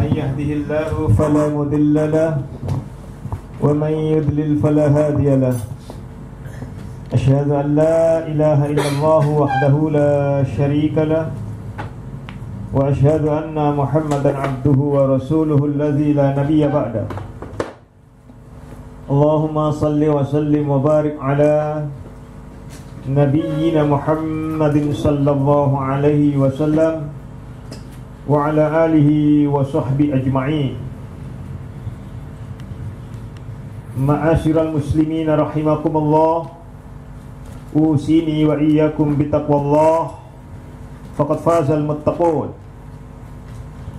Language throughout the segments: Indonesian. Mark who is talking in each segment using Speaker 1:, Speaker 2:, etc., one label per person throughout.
Speaker 1: من يهده الله فلا مضل له ومن يضلل فلا هادي له أشهد أن لا إله إلا الله وحده لا شريك له وأشهد أن محمدا عبده ورسوله الذي لا نبي بعده اللهم صل وسلم وبارك على نبينا محمد صلى الله عليه وسلم وعلى آله وصحبه أجمعين. Ma'asyiral muslimin rahimakumullah, usini wa iyyakum bitaqwallah faqad fazal muttaqun.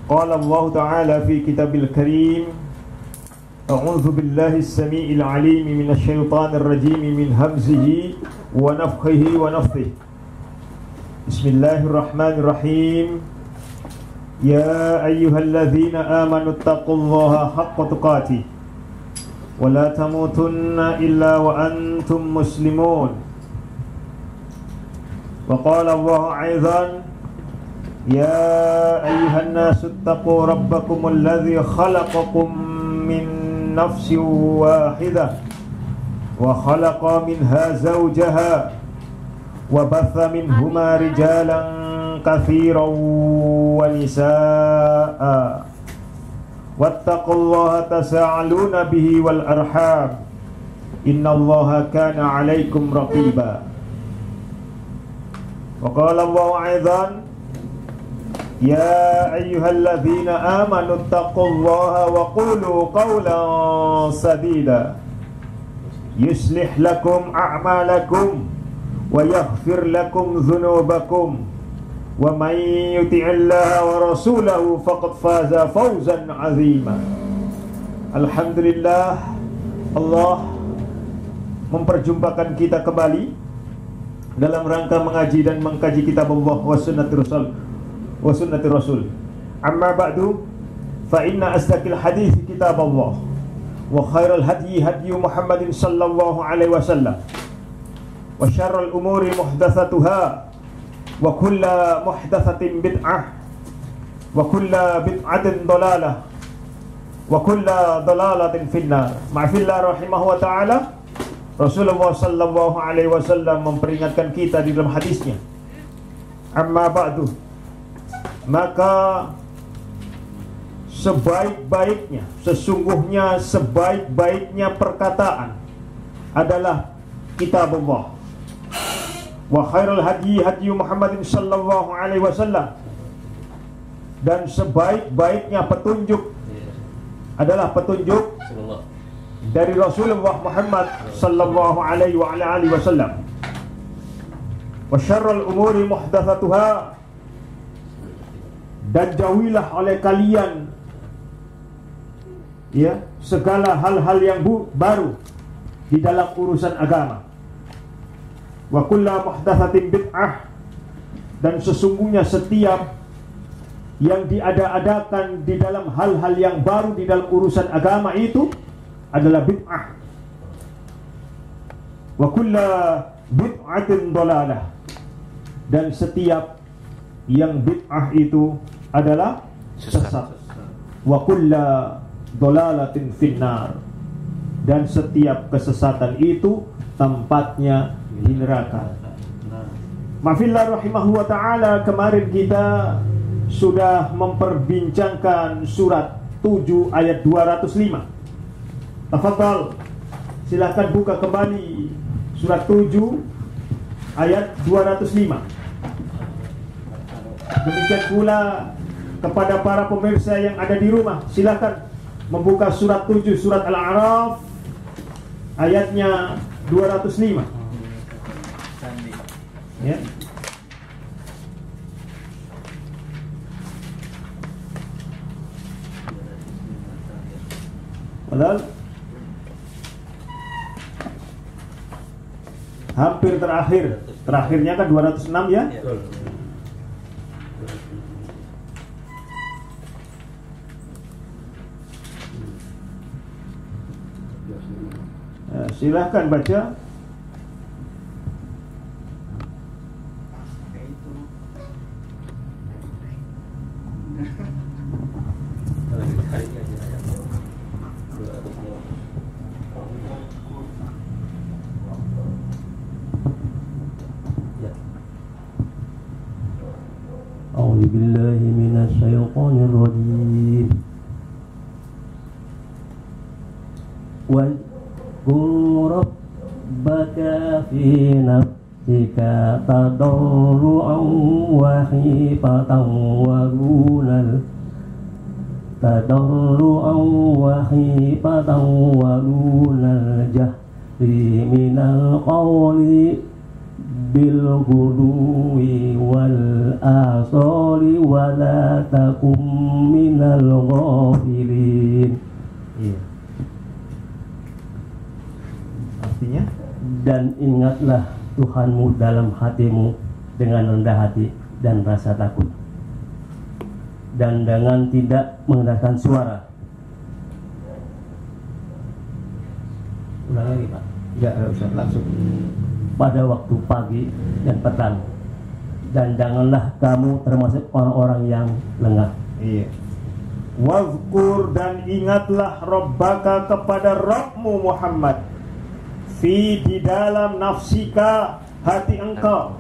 Speaker 1: Qala Allah Ta'ala fi kitabil karim, a'udzu billahi as-sami'il 'alim minasy syaithanir rajim min hamzihi wa nafthihi wa nafthihi. Bismillahirrahmanirrahim. Ya ayyuhalladzina amanu taqullaha haqqa tuqatih wa la tamutunna illa wa antum muslimun. Wa qala Allah aidan, ya ayyuhan nasu taqu rabbakumul ladzi khalaqakum min nafsin wahidah wa khalaqa minha zawjaha wa batha minhuma rijalan katsiran wa nisaa wattaqullaha tasaaluna bihi wal arham innallaha kana 'alaikum raqiba. Wa qala Allah aidan, ya ayyuhalladzina amanu taqullaha wa qulu qawlan sadida yuslih lakum a'malakum wa yaghfir lakum dhunubakum wa man yuti'illaha wa rasulahu faqad faza fawzan 'azima. Alhamdulillah, Allah memperjumpakan kita kembali dalam rangka mengaji dan mengkaji kitab Allah wa sunnati Rasul. Amma ba'du, fa inna asdaqil hadits kitab Allah wa khairal hadyi hadyu Muhammadin sallallahu alaihi wasallam wa syarrul umuri muhdatsatuha wa kullu muhdatsatin bid'ah wa kullu bid'atin dhalalah wa kullu dhalalatin finnar. Ma'afillah rahimahu wa ta'ala, Rasulullah sallallahu alaihi wasallam memperingatkan kita di dalam hadisnya, amma ba'du, maka sebaik-baiknya, sesungguhnya sebaik-baiknya perkataan adalah kitab Allah. Wa khairul hadyi hadyu Muhammadin sallallahu alaihi wasallam, dan sebaik-baiknya petunjuk adalah petunjuk dari Rasulullah Muhammad sallallahu alaihi wa ala alihi wasallam. Wa syarrul umuri muhdatsatuha, dan jauhilah oleh kalian segala hal-hal yang baru di dalam urusan agama. Wa kullu muhdatsatin bid'ah, dan sesungguhnya setiap yang diada-adakan di dalam hal-hal yang baru di dalam urusan agama itu adalah bid'ah. Wa kullu bid'atin dhalalah, dan setiap yang bid'ah itu adalah sesat. Wa kullu dhalalatin finnar, dan setiap kesesatan itu tempatnya di neraka. Ma'afillah rahimahu wa ta'ala, kemarin kita sudah memperbincangkan surat 7 ayat 205. Tafadhal, silakan buka kembali surat 7 ayat 205. Demikian pula kepada para pemirsa yang ada di rumah, silakan membuka surat 7 surat Al-A'raf ayatnya 205. Ya. Padahal hampir terakhirnya kan 206 ya. Silahkan baca.
Speaker 2: A'udzu billahi minasy syaithanir rajim. Wa qul rabbaka fi nafsika tadarruan wa khifatan wa dunal jahri minal qawli bil ghudwi wal asali wa la takum minal ghafilin.
Speaker 1: Artinya,
Speaker 2: dan ingatlah Tuhanmu dalam hatimu dengan rendah hati dan rasa takut, dan dengan tidak mengeraskan suara. Ulang lagi, Pak.
Speaker 1: ya usah langsung.
Speaker 2: Pada waktu pagi dan petang, dan janganlah kamu termasuk orang-orang yang lengah.
Speaker 1: Iya. Wazkur, dan ingatlah Rabbaka kepada Rabbmu Muhammad, fi di dalam nafsika, hati engkau,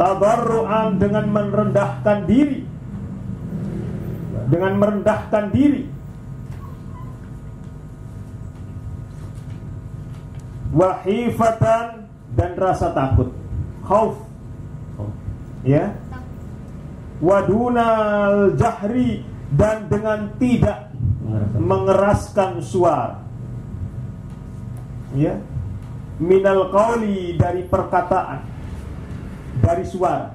Speaker 1: tadarruan, dengan merendahkan diri, wahifatan, dan rasa takut, khauf, ya, wadunal jahri, dan dengan tidak mengeraskan suara, ya, minal qauli, dari perkataan, dari suara,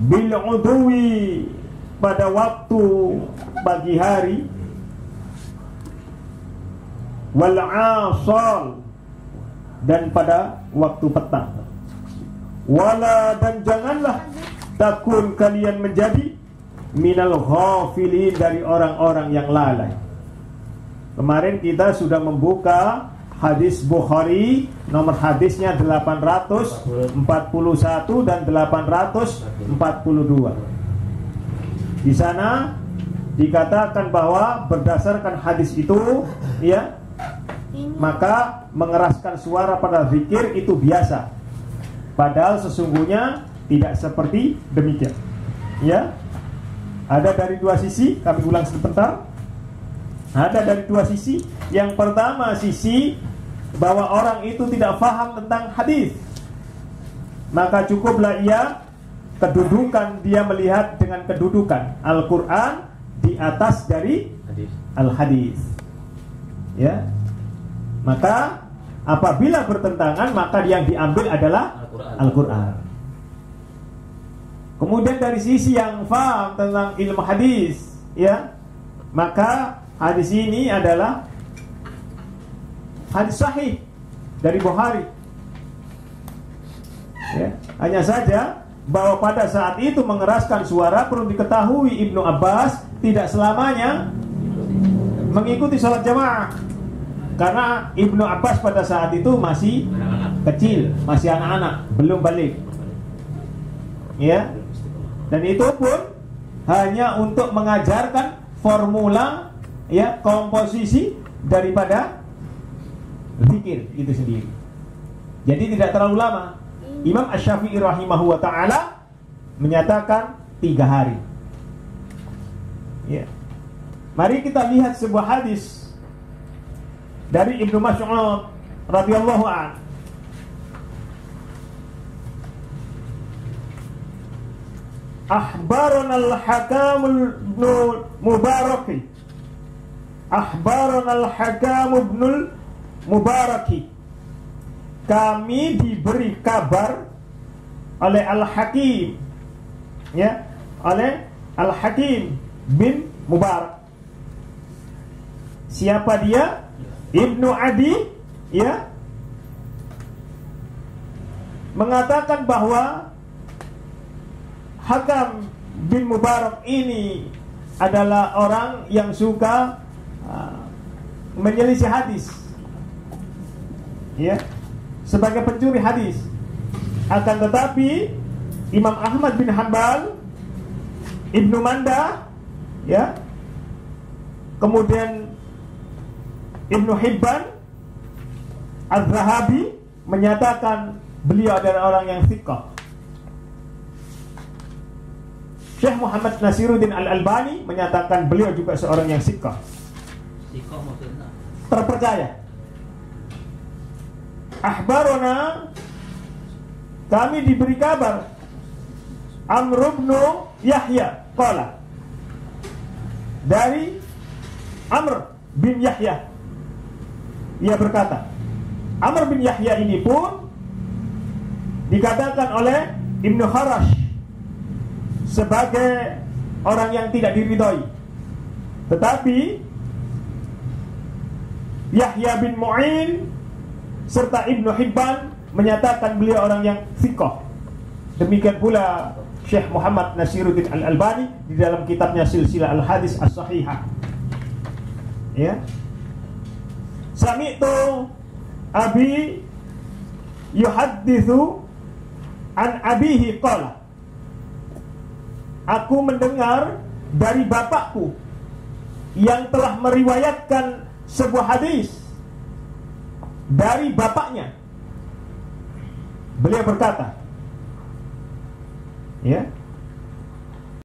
Speaker 1: bil udwi, pada waktu pagi hari, wal asal, dan pada waktu petang. Wala, dan janganlah takun kalian menjadi minal ghafilin, dari orang-orang yang lalai. Kemarin kita sudah membuka hadis Bukhari, nomor hadisnya 841 dan 842. Di sana dikatakan bahwa berdasarkan hadis itu, ya, maka mengeraskan suara pada zikir itu biasa, padahal sesungguhnya tidak seperti demikian. Ya, ada dari dua sisi. Kami ulang sebentar. Ada dari dua sisi. Yang pertama, sisi bahwa orang itu tidak paham tentang hadis, maka cukuplah kedudukan dia melihat dengan kedudukan Al-Quran di atas dari Al-Hadis. Ya, maka apabila bertentangan, maka yang diambil adalah Al-Quran. Kemudian dari sisi yang paham tentang ilmu hadis, ya, maka hadis ini adalah hadis sahih dari Bukhari. Ya, hanya saja bahwa pada saat itu mengeraskan suara, perlu diketahui Ibnu Abbas tidak selamanya mengikuti sholat jamaah, karena Ibnu Abbas pada saat itu masih kecil, masih anak-anak, belum balik. Ya, dan itu pun hanya untuk mengajarkan formula, ya, komposisi daripada zikir itu sendiri. Jadi tidak terlalu lama. Imam Asy-Syafi'i rahimahu wa ta'ala menyatakan 3 hari. Ya. Mari kita lihat sebuah hadis dari Ibnu Mas'ud radhiyallahu anhu. Akhbarana al-Hakam ibn Mubarak. Akhbarana al-Hakam ibn Mubarak. Kami diberi kabar oleh Al-Hakim, ya, oleh Al-Hakim bin Mubarak. Siapa dia? Ibnu Adi, ya, mengatakan bahwa Hakam bin Mubarak ini adalah orang yang suka menyelisih hadis, ya, sebagai pencuri hadis. Akan tetapi Imam Ahmad bin Hanbal, Ibnu Manda, ya, kemudian Ibnu Hibban, Az-Zahabi menyatakan beliau adalah orang yang thiqah. Syekh Muhammad Nasiruddin Al-Albani menyatakan beliau juga seorang yang thiqah, terpercaya. Akhbarona, kami diberi kabar, Amr bin Yahya qala, dari Amr bin Yahya, ia berkata. Amr bin Yahya ini pun dikatakan oleh Ibnu Kharash sebagai orang yang tidak diridhoi. Tetapi Yahya bin Mu'in serta Ibnu Hibban menyatakan beliau orang yang thiqah. Demikian pula Syekh Muhammad Nasiruddin Al-Albani di dalam kitabnya Silsilah Al-Hadis As-Sahihah. Ya. Sami'tu Abi yuhaddithu an abihi qala, aku mendengar dari bapakku yang telah meriwayatkan sebuah hadis dari bapaknya. Beliau berkata, ya,